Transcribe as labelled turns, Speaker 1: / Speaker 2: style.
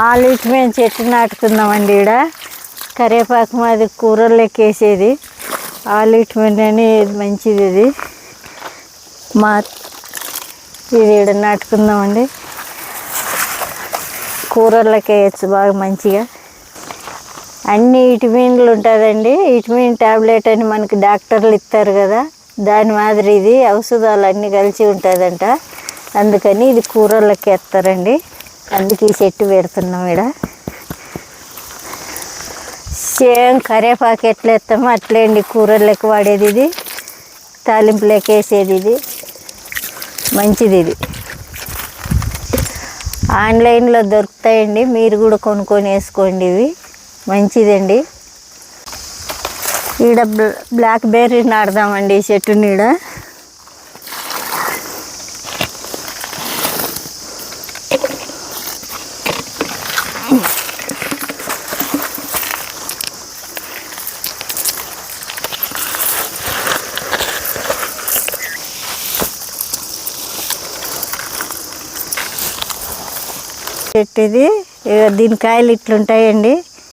Speaker 1: ఆలికి మేము చెట్టు నాటుకుందామండి. ఈడ కరివేపాకు మాది కూరల్లోకి వేసేది. ఆలికి అని మంచిది. ఇది ఇది ఈడ నాటుకుందామండి. కూరల్లోకి వేయచ్చు బాగా మంచిగా. అన్ని విటమిన్లు ఉంటుందండి. విటమిన్ ట్యాబ్లెట్ అని మనకి డాక్టర్లు ఇస్తారు కదా, దాని మాదిరి ఇది ఔషధాలు అన్నీ కలిసి ఉంటుందంట. అందుకని ఇది కూరల్లోకి వేస్తారండి. అందుకే ఈ చెట్టు పెడుతున్నాం. ఇక్కడ సేమ్ కరివేపాకు ఎట్లా వేస్తామో అట్లే అండి కూరల్లోకి వాడేది. ఇది తాలింపులోకి వేసేది. ఇది మంచిది. ఇది ఆన్లైన్లో దొరుకుతాయండి, మీరు కూడా కొనుక్కొని వేసుకోండి. ఇవి మంచిదండి. ఈడ బ్లాక్ బెర్రీ నాటుదామండి ఈ చెట్టు నీడ. చెట్టు ఇది. దీని కాయలు ఇట్లుంటాయండి.